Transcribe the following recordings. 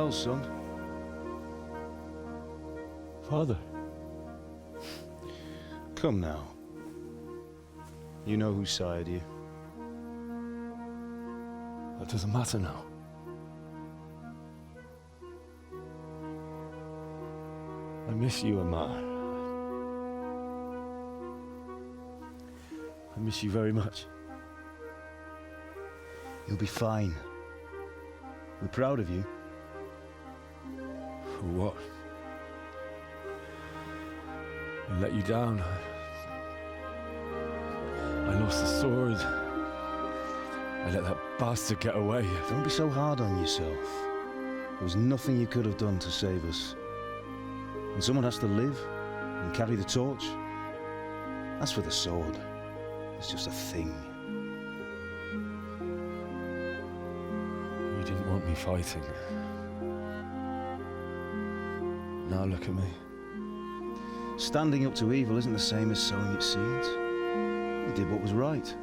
well, son. Father. Come now. You know who sired you. That doesn't matter now. I miss you, Amar. I miss you very much. You'll be fine. We're proud of you. For what? I let you down. I lost the sword. I let that bastard get away. Don't be so hard on yourself. There was nothing you could have done to save us. And someone has to live and carry the torch. As for the sword, it's just a thing. You didn't want me fighting. Now look at me. Standing up to evil isn't the same as sowing its seeds. You did what was right.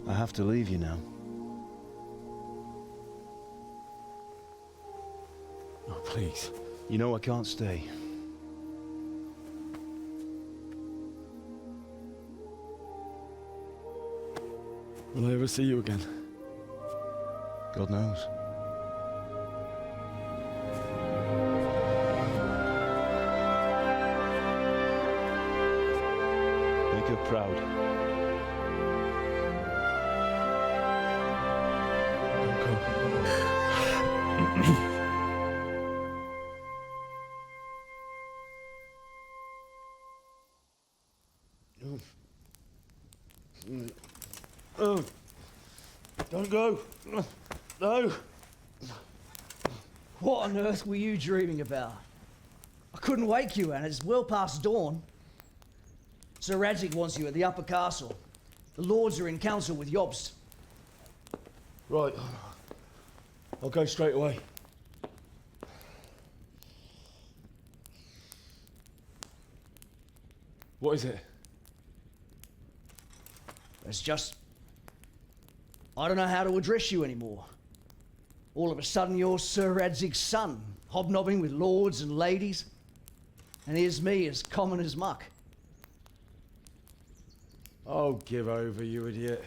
I have to leave you now. Oh, please. You know I can't stay. Will I ever see you again? God knows. Make her proud. Oh, don't go. No. What on earth were you dreaming about? I couldn't wake you, and it's well past dawn. Sir Radzig wants you at the upper castle. The lords are in council with Jobst. Right. I'll go straight away. What is it? It's just... I don't know how to address you anymore. All of a sudden you're Sir Radzig's son, hobnobbing with lords and ladies. And here's me, as common as muck. Oh, give over, you idiot.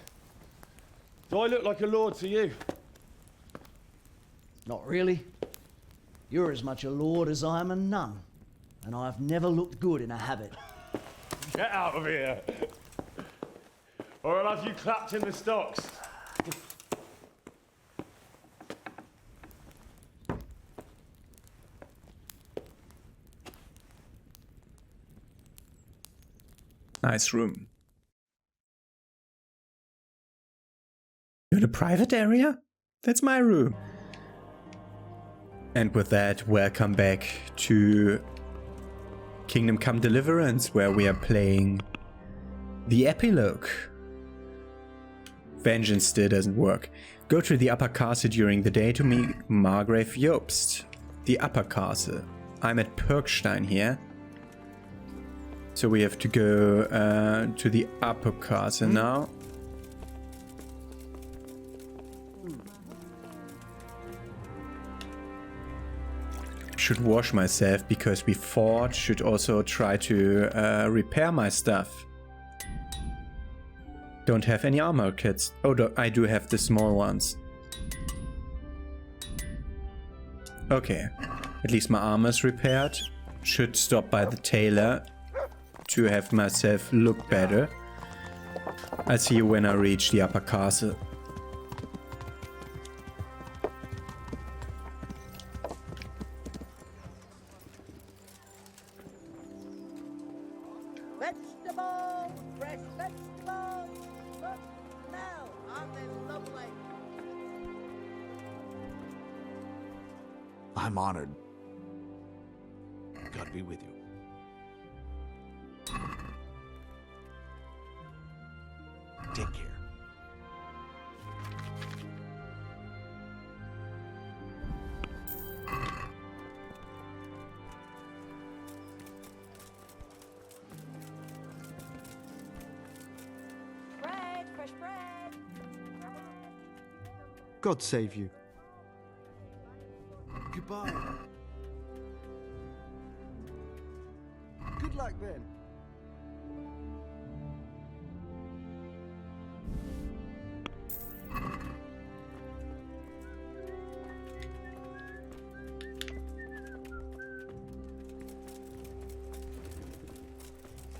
Do I look like a lord to you? Not really. You're as much a lord as I am a nun. And I've never looked good in a habit. Get out of here! Or I'll have you clapped in the stocks. Nice room. You're in a private area? That's my room. And with that, welcome back to Kingdom Come Deliverance, where we are playing the Epilogue. Vengeance still doesn't work. Go to the upper castle during the day to meet Margrave Jobst. The upper castle. I'm at Perkstein here. So we have to go to the upper castle now. Should wash myself because we fought. Should also try to repair my stuff. Don't have any armor kits. Oh, I do have the small ones. Okay, at least my armor's repaired. Should stop by the tailor to have myself look better. I'll see you when I reach the upper castle. Vegetables! Fresh vegetables! Look now, aren't they lovely? I'm honored. God be with you. Take care. fresh bread. God save you. Goodbye. Good luck then.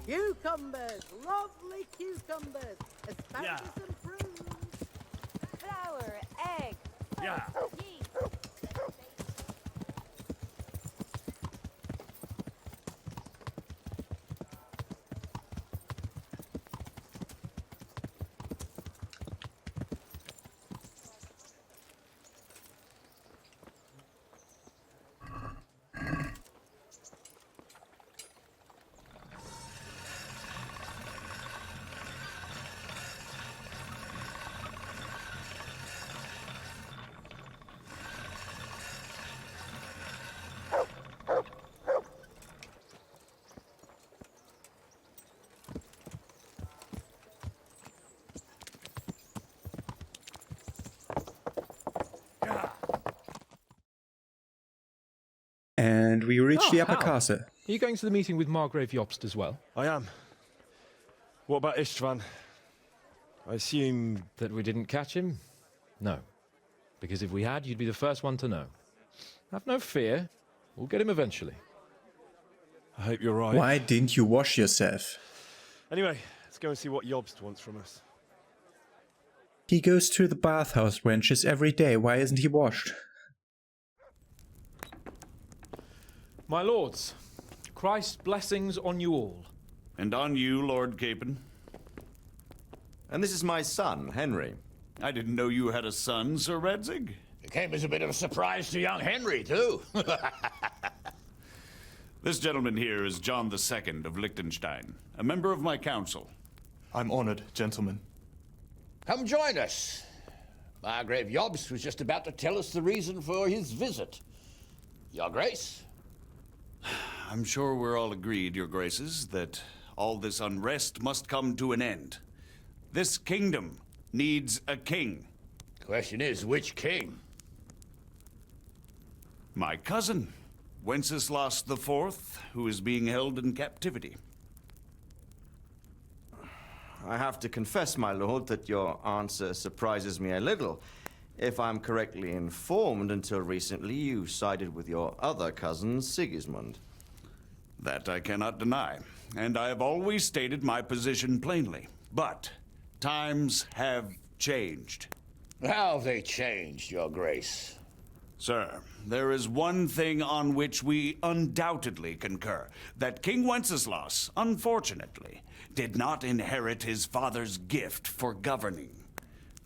Cucumbers, lovely cucumbers, asparagus and prunes. Flour, egg, Yeah. yeast. And we reach the upper Hal. castle. Are you going to the meeting with Margrave Jobst as well? I am. What about Istvan? I assume... That we didn't catch him? No. Because if we had, you'd be the first one to know. Have no fear. We'll get him eventually. I hope you're right. Why didn't you wash yourself? Anyway, let's go and see what Jobst wants from us. He goes to the bathhouse wenches every day. Why isn't he washed? My lords, Christ's blessings on you all. And on you, Lord Capon. And this is my son, Henry. I didn't know you had a son, Sir Redzig. It came as a bit of a surprise to young Henry, too. This gentleman here is John II of Liechtenstein, a member of my council. I'm honored, gentlemen. Come join us. Margrave Jobst was just about to tell us the reason for his visit. Your Grace? I'm sure we're all agreed, Your Graces, that all this unrest must come to an end. This kingdom needs a king. Question is, which king? My cousin, Wenceslas IV, who is being held in captivity. I have to confess, my lord, that your answer surprises me a little. If I'm correctly informed, until recently you sided with your other cousin, Sigismund. That I cannot deny, and I have always stated my position plainly. But times have changed. How have they changed, Your Grace? Sir, there is one thing on which we undoubtedly concur, that King Wenceslas, unfortunately, did not inherit his father's gift for governing.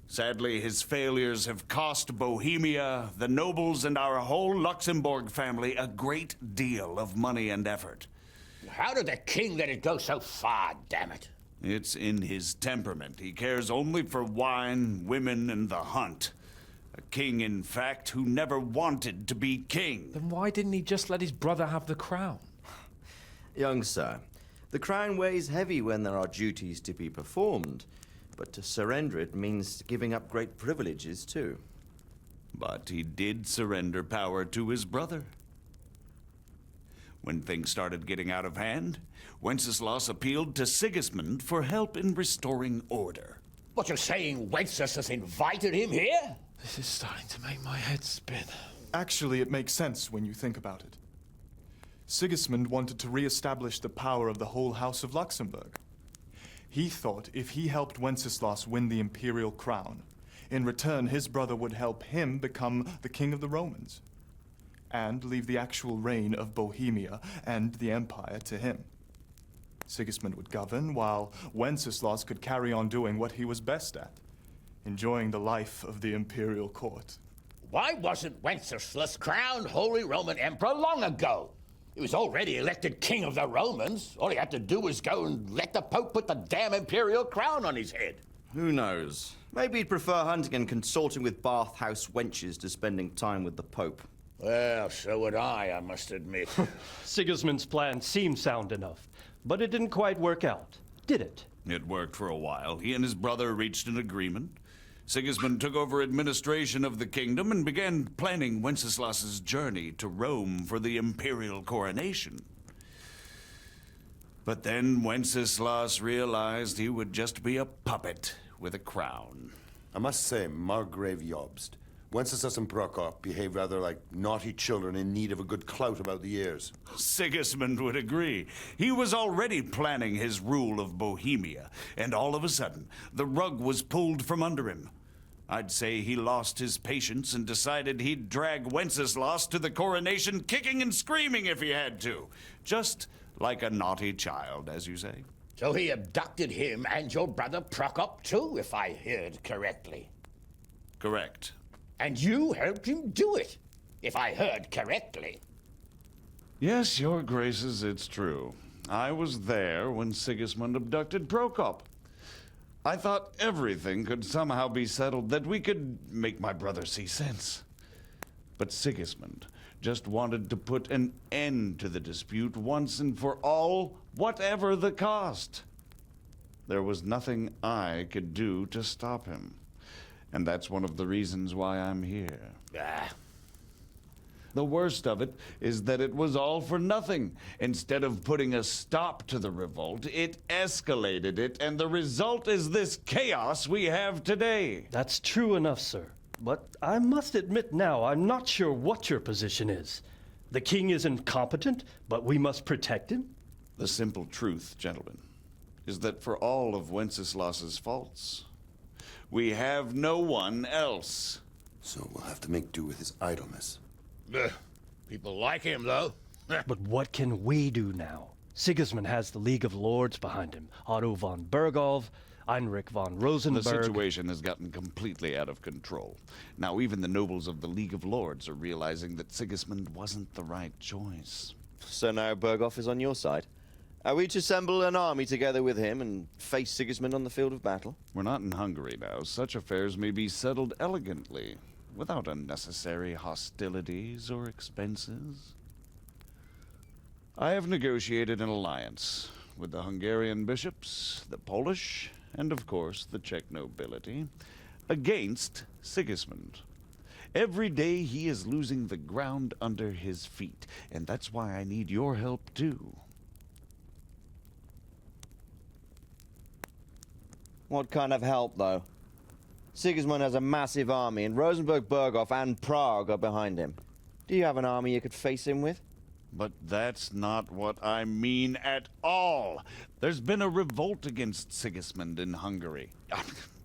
Sadly, his failures have cost Bohemia, the nobles, and our whole Luxembourg family a great deal of money and effort. How did the king let it go so far, damn it? It's in his temperament. He cares only for wine, women, and the hunt. A king, in fact, who never wanted to be king. Then why didn't he just let his brother have the crown? Young sir, the crown weighs heavy when there are duties to be performed, but to surrender it means giving up great privileges, too. But he did surrender power to his brother. When things started getting out of hand, Wenceslas appealed to Sigismund for help in restoring order. What, you're saying Wenceslas invited him here? This is starting to make my head spin. Actually, it makes sense when you think about it. Sigismund wanted to re-establish the power of the whole House of Luxembourg. He thought if he helped Wenceslas win the imperial crown, in return his brother would help him become the king of the Romans, and leave the actual reign of Bohemia and the empire to him. Sigismund would govern, while Wenceslas could carry on doing what he was best at, enjoying the life of the imperial court. Why wasn't Wenceslas crowned Holy Roman Emperor long ago? He was already elected king of the Romans. All he had to do was go and let the Pope put the damn imperial crown on his head. Who knows? Maybe he'd prefer hunting and consorting with bathhouse wenches to spending time with the Pope. Well, so would I must admit. Sigismund's plan seemed sound enough, but it didn't quite work out, did it? It worked for a while. He and his brother reached an agreement. Sigismund took over administration of the kingdom and began planning Wenceslas's journey to Rome for the imperial coronation. But then Wenceslas realized he would just be a puppet with a crown. I must say, Margrave Jobst, Wenceslas and Prokop behave rather like naughty children in need of a good clout about the ears. Sigismund would agree. He was already planning his rule of Bohemia, and all of a sudden, the rug was pulled from under him. I'd say he lost his patience and decided he'd drag Wenceslas to the coronation kicking and screaming if he had to. Just like a naughty child, as you say. So he abducted him and your brother Prokop too, if I heard correctly. Correct. And you helped him do it, if I heard correctly. Yes, your graces, it's true. I was there when Sigismund abducted Prokop. I thought everything could somehow be settled, that we could make my brother see sense. But Sigismund just wanted to put an end to the dispute once and for all, whatever the cost. There was nothing I could do to stop him. And that's one of the reasons why I'm here. The worst of it is that it was all for nothing. Instead of putting a stop to the revolt, it escalated it, and the result is this chaos we have today. That's true enough, sir. But I must admit now, I'm not sure what your position is. The king is incompetent, but we must protect him? The simple truth, gentlemen, is that for all of Wenceslas's faults, we have no one else. So we'll have to make do with his idleness. People like him, though. But what can we do now? Sigismund has the League of Lords behind him. Otto von Bergolf, Heinrich von Rosenberg. The situation has gotten completely out of control. Now even the nobles of the League of Lords are realizing that Sigismund wasn't the right choice. So now Bergolf is on your side? Are we to assemble an army together with him and face Sigismund on the field of battle? We're not in Hungary now. Such affairs may be settled elegantly, without unnecessary hostilities or expenses. I have negotiated an alliance with the Hungarian bishops, the Polish, and of course the Czech nobility, against Sigismund. Every day he is losing the ground under his feet, and that's why I need your help too. What kind of help, though? Sigismund has a massive army, and Rosenberg, Berghof, and Prague are behind him. Do you have an army you could face him with? But that's not what I mean at all. There's been a revolt against Sigismund in Hungary,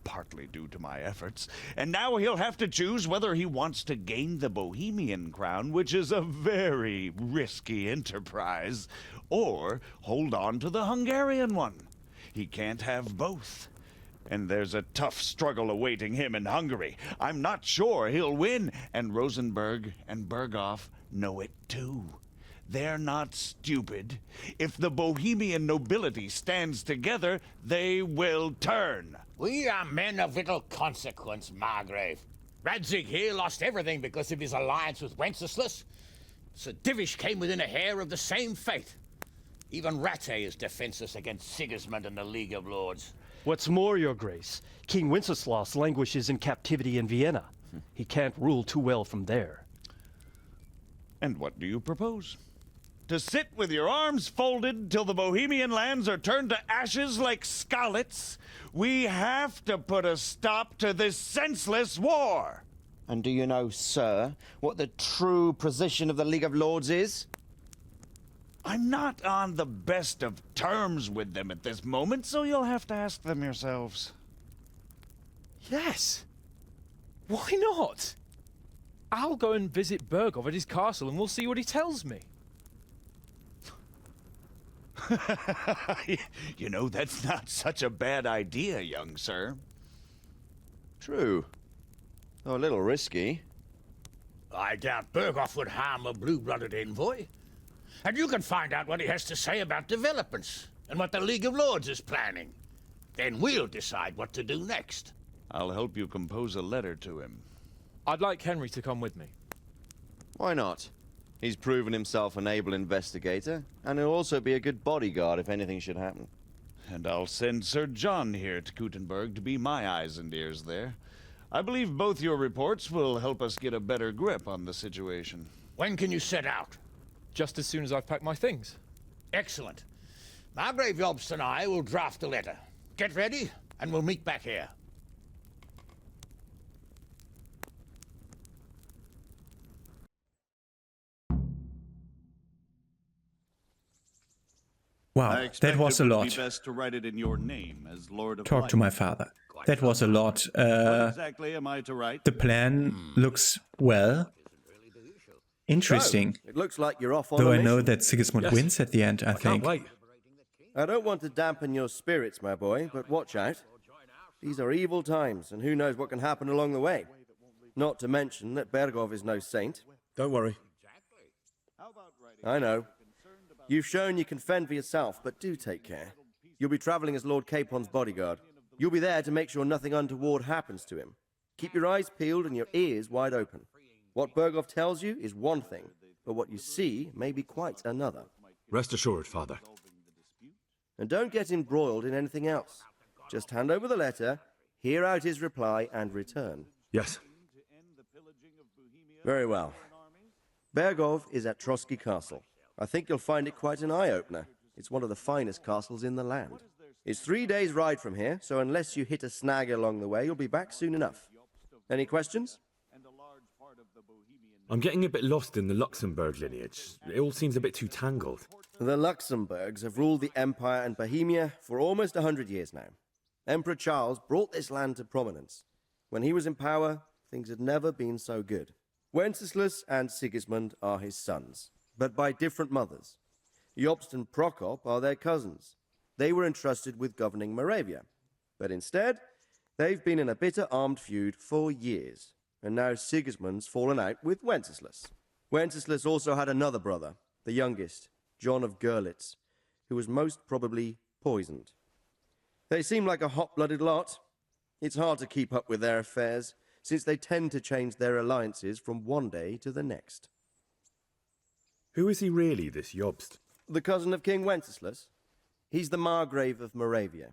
partly due to my efforts, and now he'll have to choose whether he wants to gain the Bohemian crown, which is a very risky enterprise, or hold on to the Hungarian one. He can't have both. And there's a tough struggle awaiting him in Hungary. I'm not sure he'll win, and Rosenberg and Berghof know it too. They're not stupid. If the Bohemian nobility stands together, they will turn. We are men of little consequence, Margrave. Radzig here lost everything because of his alliance with Wenceslas. Sir Divish came within a hair of the same fate. Even Rattay is defenseless against Sigismund and the League of Lords. What's more, your grace, King Wenceslas languishes in captivity in Vienna. He can't rule too well from there. And what do you propose? To sit with your arms folded till the Bohemian lands are turned to ashes like scarlets? We have to put a stop to this senseless war! And do you know, sir, what the true position of the League of Lords is? I'm not on the best of terms with them at this moment, so you'll have to ask them yourselves. Yes. Why not? I'll go and visit Berghof at his castle and we'll see what he tells me. You know, that's not such a bad idea, young sir. True. Though a little risky. I doubt Berghof would harm a blue-blooded envoy. And you can find out what he has to say about developments and what the League of Lords is planning. Then we'll decide what to do next. I'll help you compose a letter to him. I'd like Henry to come with me. Why not? He's proven himself an able investigator, and he'll also be a good bodyguard if anything should happen. and I'll send Sir John here to Kuttenberg to be my eyes and ears there. I believe both your reports will help us get a better grip on the situation. When can you set out? Just as soon as I've packed my things. Excellent. Margrave Jobst and I will draft a letter. Get ready, and we'll meet back here. Wow, that was a lot. Best to write it in your name as Lord of Talk to my father. That was a lot. What exactly am I to write? The plan looks well. Interesting. So, it looks like you're off on Though a I know mission. that Sigismund wins at the end, I think. Can't wait. I don't want to dampen your spirits, my boy, but watch out. These are evil times, and who knows what can happen along the way. Not to mention that Bergov is no saint. Don't worry. I know. You've shown you can fend for yourself, but do take care. You'll be traveling as Lord Capon's bodyguard. You'll be there to make sure nothing untoward happens to him. Keep your eyes peeled and your ears wide open. What Bergov tells you is one thing, but what you see may be quite another. Rest assured, Father. And don't get embroiled in anything else. Just hand over the letter, hear out his reply, and return. Yes. Very well. Bergov is at Trotsky Castle. I think you'll find it quite an eye-opener. It's one of the finest castles in the land. It's 3 days' ride from here, so unless you hit a snag along the way, you'll be back soon enough. Any questions? I'm getting a bit lost in the Luxembourg lineage. It all seems a bit too tangled. The Luxembourgs have ruled the Empire and Bohemia for almost 100 years now. Emperor Charles brought this land to prominence. When he was in power, things had never been so good. Wenceslas and Sigismund are his sons, but by different mothers. Jobst and Prokop are their cousins. They were entrusted with governing Moravia. But instead, they've been in a bitter armed feud for years. And now Sigismund's fallen out with Wenceslas. Wenceslas also had another brother, the youngest, John of Görlitz, who was most probably poisoned. They seem like a hot-blooded lot. It's hard to keep up with their affairs, since they tend to change their alliances from one day to the next. Who is he really, this Jobst? The cousin of King Wenceslas. He's the Margrave of Moravia.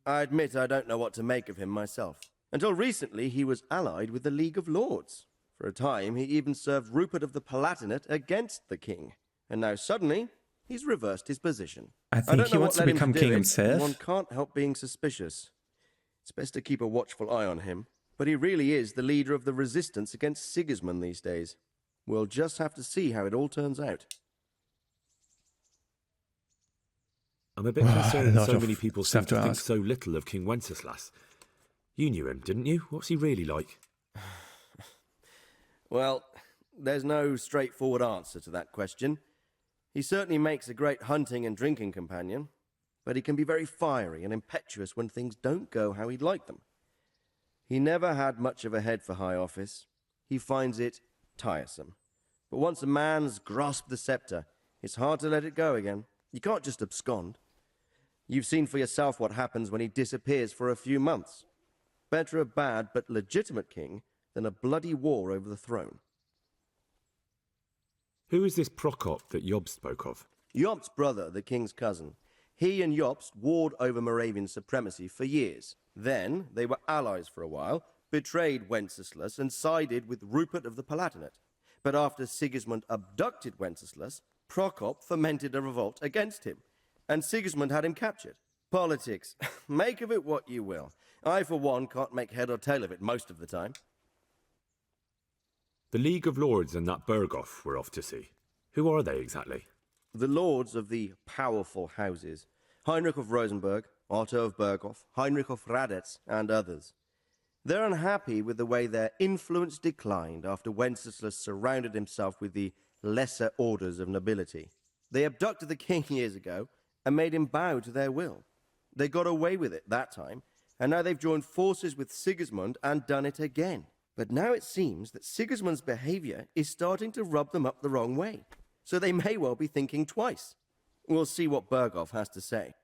I admit I don't know what to make of him myself. Until recently, he was allied with the League of Lords. For a time, he even served Rupert of the Palatinate against the king. And now suddenly, he's reversed his position. I think he wants to become king himself. One can't help being suspicious. It's best to keep a watchful eye on him. But he really is the leader of the resistance against Sigismund these days. We'll just have to see how it all turns out. I'm a bit concerned that so of many people seem to think so little of King Wenceslas. You knew him, didn't you? What's he really like? Well, there's no straightforward answer to that question. He certainly makes a great hunting and drinking companion, but he can be very fiery and impetuous when things don't go how he'd like them. He never had much of a head for high office. He finds it tiresome. But once a man's grasped the scepter, it's hard to let it go again. You can't just abscond. You've seen for yourself what happens when he disappears for a few months. Better a bad but legitimate king than a bloody war over the throne. Who is this Prokop that Jobst spoke of? Jobst's brother, the king's cousin. He and Jobst warred over Moravian supremacy for years. Then they were allies for a while, betrayed Wenceslas and sided with Rupert of the Palatinate. But after Sigismund abducted Wenceslas, Prokop fomented a revolt against him, and Sigismund had him captured. Politics. Make of it what you will. I, for one, can't make head or tail of it most of the time. The League of Lords and that Berghoff we're off to see. Who are they exactly? The lords of the powerful houses. Heinrich of Rosenberg, Otto of Berghoff, Heinrich of Radetz, and others. They're unhappy with the way their influence declined after Wenceslas surrounded himself with the lesser orders of nobility. They abducted the king years ago and made him bow to their will. They got away with it that time, and now they've joined forces with Sigismund and done it again. But now it seems that Sigismund's behavior is starting to rub them up the wrong way, so they may well be thinking twice. We'll see what Berghoff has to say.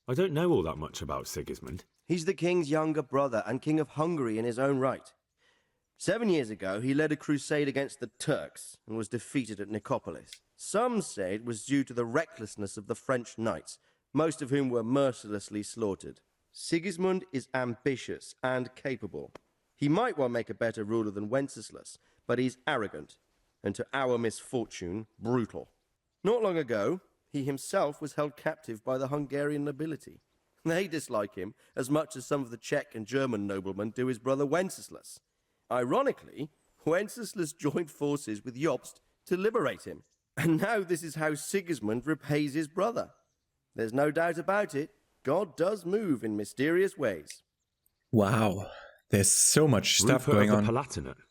I don't know all that much about Sigismund. He's the king's younger brother and King of Hungary in his own right. 7 years ago, he led a crusade against the Turks and was defeated at Nicopolis. Some say it was due to the recklessness of the French knights, most of whom were mercilessly slaughtered. Sigismund is ambitious and capable. He might well make a better ruler than Wenceslas, but he's arrogant, and to our misfortune, brutal. Not long ago, he himself was held captive by the Hungarian nobility. They dislike him as much as some of the Czech and German noblemen do his brother Wenceslas. Ironically, Wenceslas joined forces with Jobst to liberate him. And now this is how Sigismund repays his brother. There's no doubt about it, God does move in mysterious ways. Wow, there's so much stuff Rupert going of on. the Palatinate.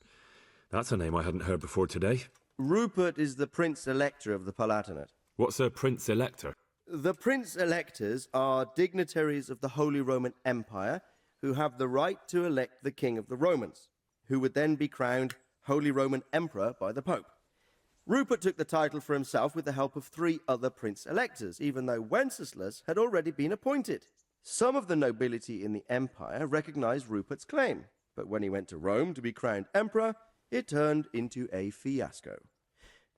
That's a name I hadn't heard before today. Rupert is the Prince-Elector of the Palatinate. What's a Prince-Elector? The Prince-Electors are dignitaries of the Holy Roman Empire who have the right to elect the King of the Romans, who would then be crowned Holy Roman Emperor by the Pope. Rupert took the title for himself with the help of 3 other Prince-Electors, even though Wenceslas had already been appointed. Some of the nobility in the empire recognized Rupert's claim, but when he went to Rome to be crowned emperor, it turned into a fiasco.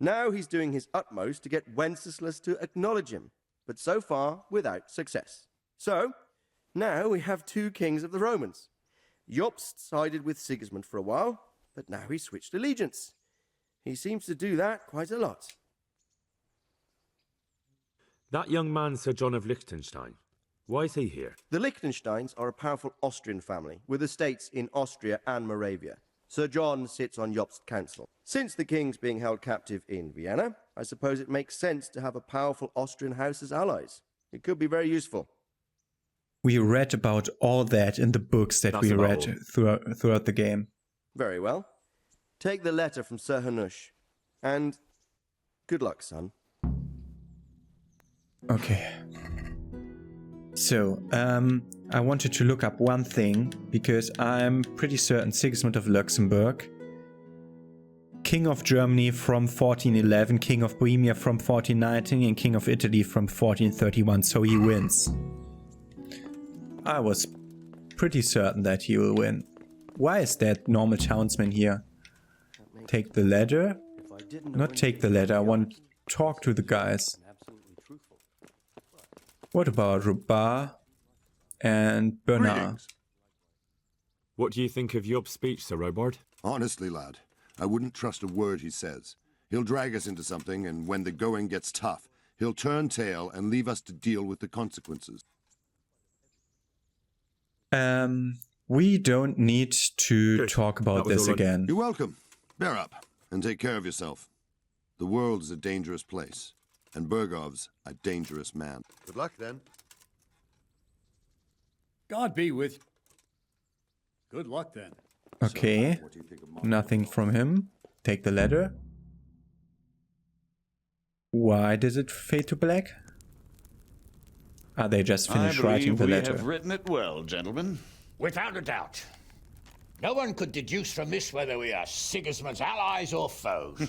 Now he's doing his utmost to get Wenceslas to acknowledge him, but so far without success. So, now we have 2 kings of the Romans. Jobst sided with Sigismund for a while, but now he's switched allegiance. He seems to do that quite a lot. That young man, Sir John of Liechtenstein. Why is he here? The Liechtensteins are a powerful Austrian family with estates in Austria and Moravia. Sir John sits on Jobst's council. Since the king's being held captive in Vienna, I suppose it makes sense to have a powerful Austrian house as allies. It could be very useful. We read about all that in the books that we read throughout the game. Very well. Take the letter from Sir Hanush. And good luck, son. Okay. So, I wanted to look up one thing, because I'm pretty certain Sigismund of Luxembourg, King of Germany from 1411, King of Bohemia from 1419, and King of Italy from 1431, so he wins. I was pretty certain that he will win. Why is that normal townsman here? Take the ladder? Not take the ladder, I want to talk to the guys. What about Rubar and Bernard? Greetings. What do you think of Job's speech, Sir Robard? Honestly, lad, I wouldn't trust a word he says. He'll drag us into something, and when the going gets tough, he'll turn tail and leave us to deal with the consequences. We don't need to talk about this again. You're welcome. Bear up, and take care of yourself. The world is a dangerous place, and Bergov's a dangerous man. Good luck, then. God be with you. Good luck, then. Okay, nothing from him. Take the letter. Why does it fade to black? Ah, they just finished writing the letter. I believe we have written it well, gentlemen. Without a doubt. No one could deduce from this whether we are Sigismund's allies or foes.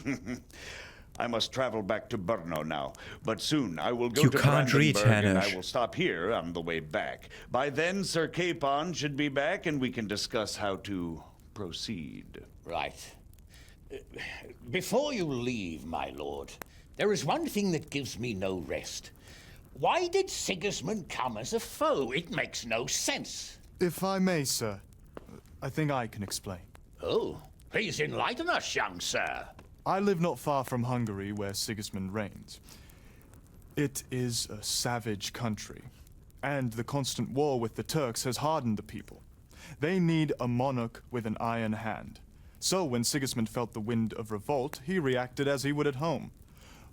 I must travel back to Brno now, but soon I will go You to can't read, Brandenburg, and I Hanush. will stop here on the way back. By then, Sir Capon should be back, and we can discuss how to proceed. Right. Before you leave, my lord, there is one thing that gives me no rest. Why did Sigismund come as a foe? It makes no sense. If I may, sir, I think I can explain. Oh, please enlighten us, young sir. I live not far from Hungary, where Sigismund reigns. It is a savage country, and the constant war with the Turks has hardened the people. They need a monarch with an iron hand. So when Sigismund felt the wind of revolt, he reacted as he would at home.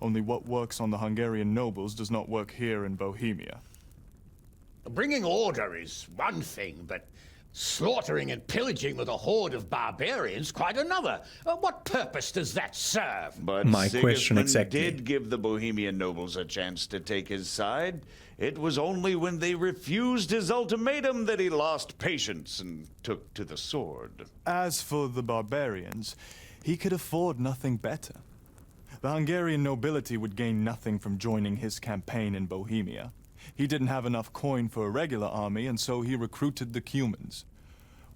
Only what works on the Hungarian nobles does not work here in Bohemia. Bringing order is one thing, but slaughtering and pillaging with a horde of barbarians quite another. What purpose does that serve? But My question Sigismund exactly. did give the Bohemian nobles a chance to take his side. It was only when they refused his ultimatum that he lost patience and took to the sword. As for the barbarians, he could afford nothing better. The Hungarian nobility would gain nothing from joining his campaign in Bohemia. He didn't have enough coin for a regular army, and so he recruited the Cumans.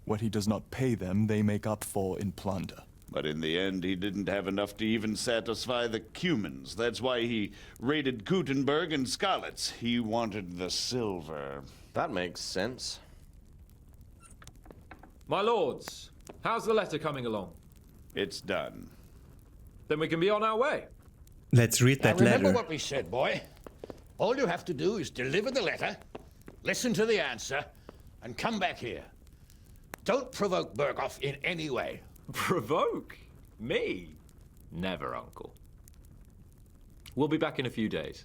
What he does not pay them, they make up for in plunder. But in the end, he didn't have enough to even satisfy the Cumans. That's why he raided Gutenberg and Skalitz. He wanted the silver. That makes sense. My lords, how's the letter coming along? It's done. Then we can be on our way. Let's read that letter. Remember what we said, boy. All you have to do is deliver the letter, listen to the answer, and come back here. Don't provoke Berghoff in any way. Provoke? Me? Never, Uncle. We'll be back in a few days.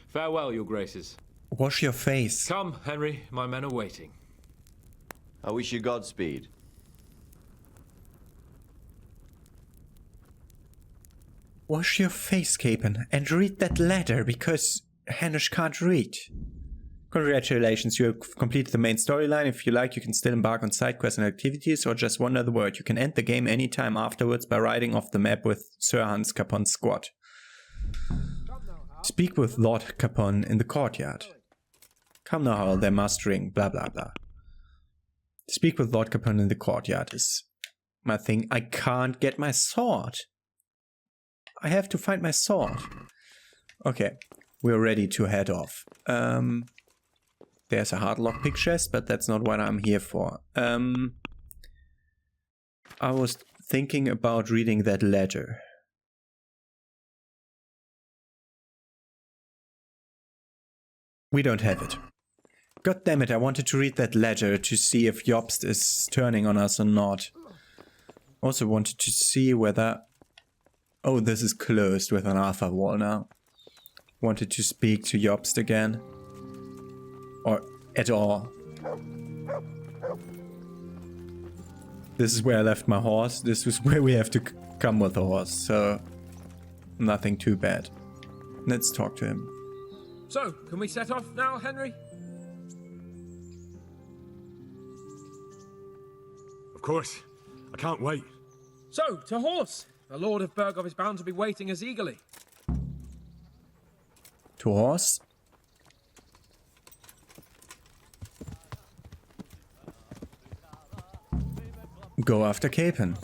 Farewell, your graces. Wash your face. Come, Henry, my men are waiting. I wish you Godspeed. Wash your face, Capon, and read that letter, because Hanish can't read. Congratulations, you have completed the main storyline. If you like, you can still embark on side quests and activities, or just wander the world. You can end the game anytime afterwards by riding off the map with Sir Hans Capon's squad. Speak with Lord Capon in the courtyard. Come now, Hal, they're mustering, blah blah blah. Speak with Lord Capon in the courtyard is my thing. I can't get my sword. I have to find my sword. Okay, we're ready to head off. There's a hard lockpick chest, but that's not what I'm here for. I was thinking about reading that letter. We don't have it. God damn it, I wanted to read that letter to see if Jobst is turning on us or not. Also wanted to see whether... Oh, this is closed with an alpha wall now. Wanted to speak to Jobst again. Or at all. This is where I left my horse. This is where we have to come with the horse, so nothing too bad. Let's talk to him. So, can we set off now, Henry? Of course. I can't wait. So, to horse! The Lord of Berghoff is bound to be waiting us eagerly. To horse? Go after Capon.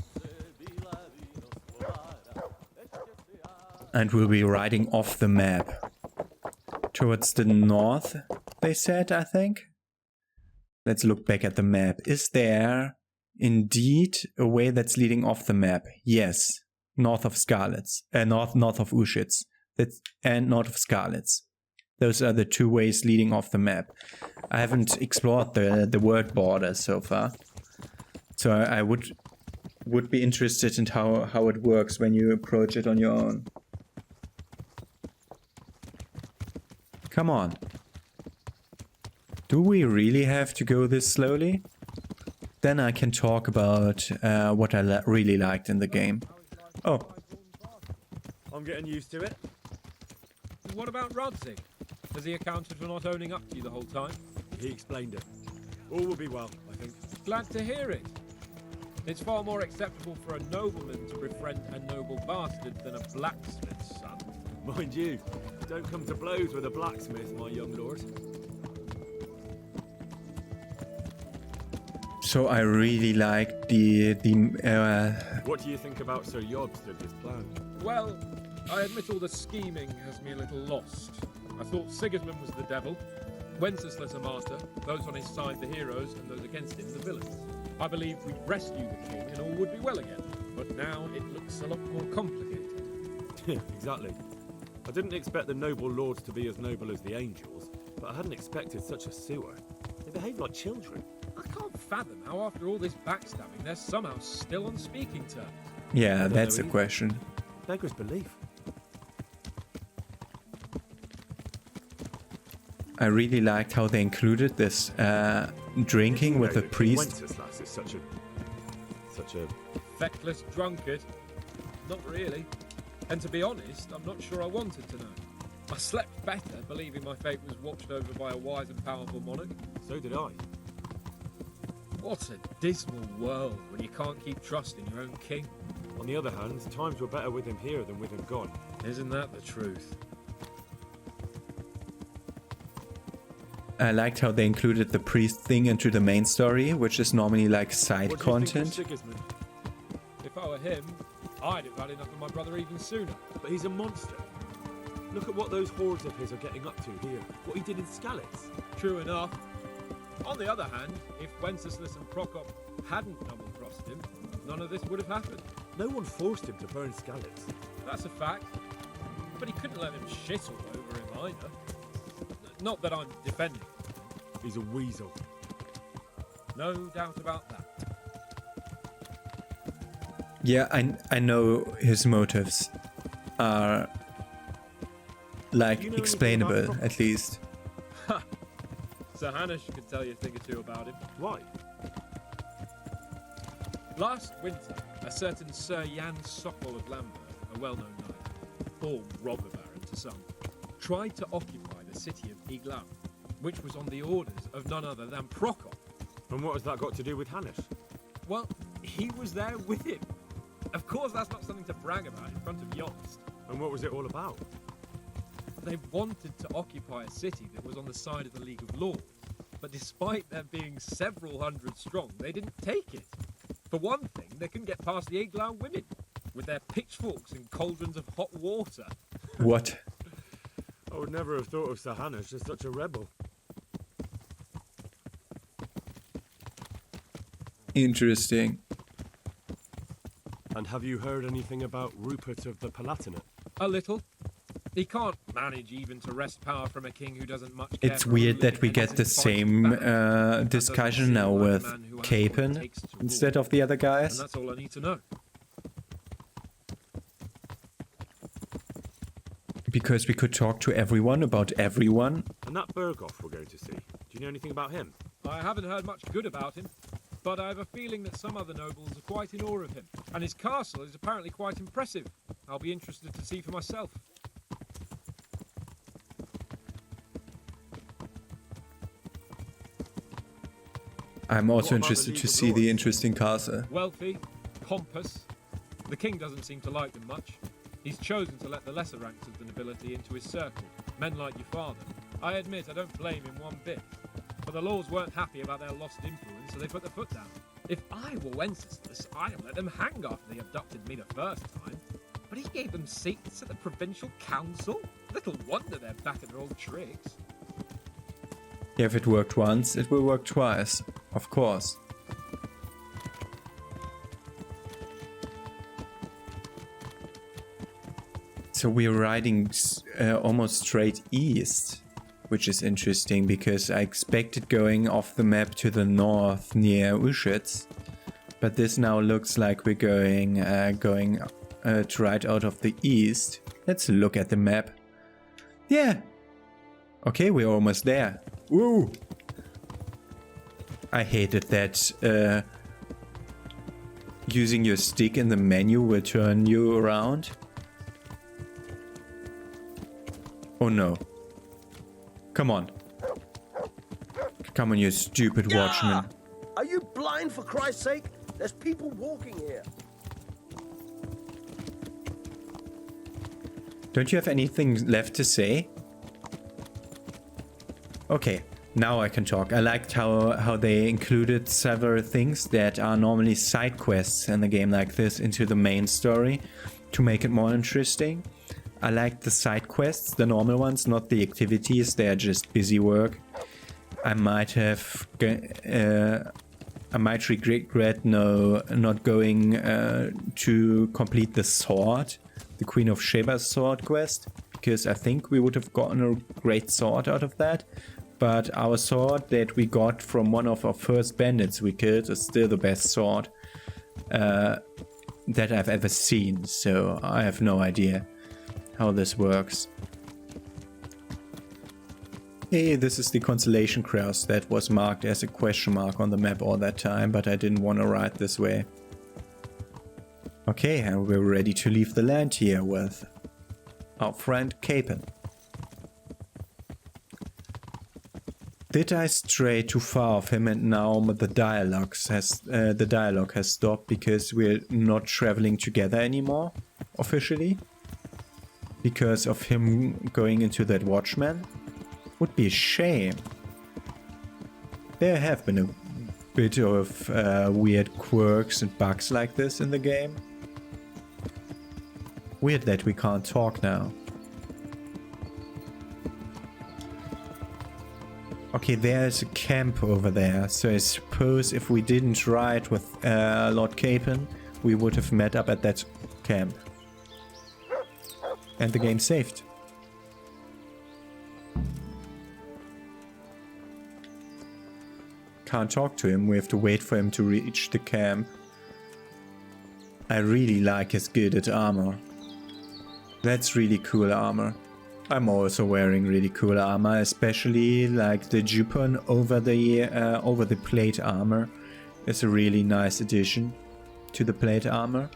And we'll be riding off the map. Towards the north, they said, I think. Let's look back at the map. Is there indeed a way that's leading off the map? Yes. North of Skalitz. North of Ushitz. And north of Skalitz. Those are the two ways leading off the map. I haven't explored the world border so far. So I would be interested in how it works when you approach it on your own. Come on. Do we really have to go this slowly? Then I can talk about what I really liked in the game. Oh. I'm getting used to it. What about Radzig? Has he accounted for not owning up to you the whole time? He explained it. All will be well, I think. Glad to hear it. It's far more acceptable for a nobleman to befriend a noble bastard than a blacksmith's son. Mind you, don't come to blows with a blacksmith, my young lord. So I really like What do you think about Sir Jobst and his plan? Well, I admit all the scheming has me a little lost. I thought Sigismund was the devil, Wenceslas a martyr, those on his side the heroes, and those against him the villains. I believed we'd rescue the king and all would be well again, but now it looks a lot more complicated. Exactly. I didn't expect the noble lords to be as noble as the angels, but I hadn't expected such a sewer. They behave like children. I can't fathom how after all this backstabbing they're somehow still on speaking terms. Yeah, that's a question. Beggars belief. I really liked how they included this drinking with the priest. Wenceslas is such a feckless drunkard. Not really. And to be honest, I'm not sure I wanted to know. I slept better believing my fate was watched over by a wise and powerful monarch. So did I. What a dismal world when you can't keep trusting your own king. On the other hand, times were better with him here than with him gone. Isn't that the truth? I liked how they included the priest thing into the main story, which is normally like side content. If I were him, I'd have had enough of my brother even sooner. But he's a monster. Look at what those hordes of his are getting up to here. What he did in Skalitz. True enough. On the other hand, if Wenceslas and Prokop hadn't double-crossed him, none of this would have happened. No one forced him to burn Skalitz. That's a fact. But he couldn't let him shit all over him either. Not that I'm defending him. He's a weasel. No doubt about that. Yeah, I know his motives are, like, explainable, at least. Ha! Sir Hanush could tell you a thing or two about him. Why? Last winter, a certain Sir Jan Sokol of Lambert, a well-known knight, or robber baron to some, tried to occupy the city of Iglau, which was on the orders of none other than Prokop. And what has that got to do with Hanush? Well, he was there with him. Of course, that's not something to brag about in front of Yost. And what was it all about? They wanted to occupy a city that was on the side of the League of Lords, but despite there being several hundred strong, they didn't take it. For one thing, they couldn't get past the Iglau women, with their pitchforks and cauldrons of hot water. What? I would never have thought of Sir Hanush as such a rebel. Interesting. And have you heard anything about Rupert of the Palatinate? A little. He can't manage even to wrest power from a king who doesn't much care. It's weird that we get the same discussion now with Capon instead of the other guys. And that's all I need to know. Because we could talk to everyone about everyone. And that Berghoff we're going to see. Do you know anything about him? I haven't heard much good about him, but I have a feeling that some other nobles are quite in awe of him. And his castle is apparently quite impressive. I'll be interested to see for myself. I'm also interested to see the interesting castle. Wealthy, pompous. The king doesn't seem to like them much. He's chosen to let the lesser ranks of the nobility into his circle, men like your father. I admit I don't blame him one bit. But the lords weren't happy about their lost influence, so they put their foot down. If I were Wenceslas, I'd have let them hang after they abducted me the first time. But he gave them seats at the provincial council? Little wonder they're back at their old tricks. If it worked once, it will work twice. Of course. So we're riding almost straight east, which is interesting because I expected going off the map to the north near Uschitz, but this now looks like we're going to ride out of the east. Let's look at the map. Yeah. Okay, we're almost there. Woo! I hated that using your stick in the menu will turn you around. Oh no. Come on. Come on, you stupid watchman. Are you blind, for Christ's sake? There's people walking here. Don't you have anything left to say? Okay, now I can talk. I liked how they included several things that are normally side quests in a game like this into the main story to make it more interesting. I liked the side quests, the normal ones, not the activities. They are just busy work. I might regret not going to complete the sword, the Queen of Sheba's sword quest, because I think we would have gotten a great sword out of that. But our sword that we got from one of our first bandits we killed is still the best sword that I've ever seen, so I have no idea how this works. Hey, this is the Constellation Cross that was marked as a question mark on the map all that time, but I didn't want to ride this way. Okay, and we're ready to leave the land here with our friend Capon. Did I stray too far of him and now the dialogue has stopped because we're not traveling together anymore, officially? Because of him going into that watchman? Would be a shame. There have been a bit of weird quirks and bugs like this in the game. Weird that we can't talk now. Okay, there's a camp over there, so I suppose if we didn't ride with Lord Capon, we would have met up at that camp. And the game saved. Can't talk to him, we have to wait for him to reach the camp. I really like his gilded armor. That's really cool armor. I'm also wearing really cool armor, especially like the Jupon over the plate armor. It's a really nice addition to the plate armor.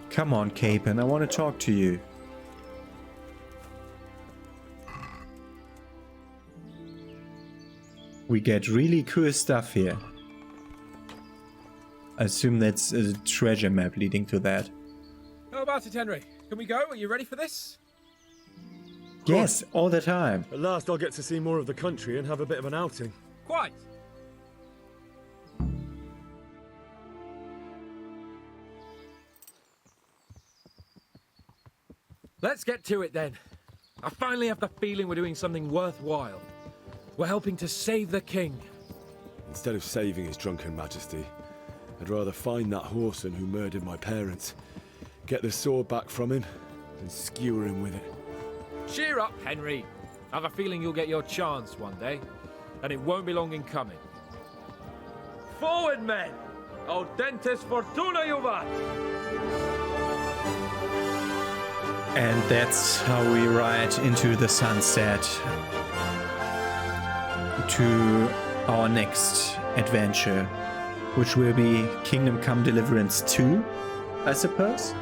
Come on, Capon, I want to talk to you. We get really cool stuff here. I assume that's a treasure map leading to that. How about it, Henry? Can we go? Are you ready for this? Yes, all the time. At last I'll get to see more of the country and have a bit of an outing. Quite. Let's get to it then. I finally have the feeling we're doing something worthwhile. We're helping to save the king. Instead of saving his drunken majesty, I'd rather find that horseman who murdered my parents, get the sword back from him, and skewer him with it. Cheer up, Henry. I have a feeling you'll get your chance one day, and it won't be long in coming. Forward, men! Audentes fortuna juvat! And that's how we ride into the sunset to our next adventure, which will be Kingdom Come Deliverance 2, I suppose.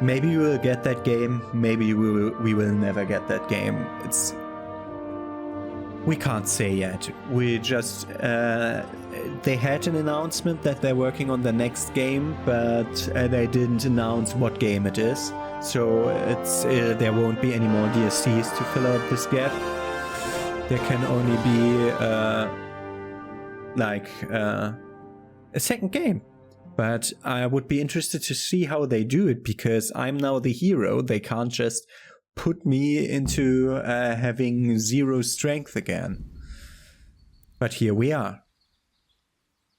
Maybe we will get that game, maybe we will never get that game. We can't say yet. We just they had an announcement that they're working on the next game, but they didn't announce what game it is. So there won't be any more DLCs to fill out this gap. There can only be a second game. But I would be interested to see how they do it, because I'm now the hero. They can't just put me into having 0 strength again. But here we are.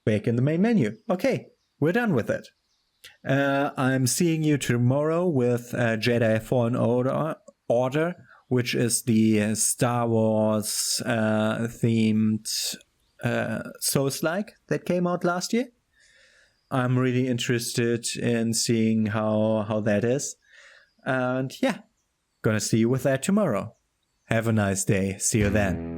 Back in the main menu. Okay, we're done with it. I'm seeing you tomorrow with Jedi Fallen Order, which is the Star Wars themed Souls-like that came out last year. I'm really interested in seeing how that is. And yeah, gonna see you with that tomorrow. Have a nice day. See you then.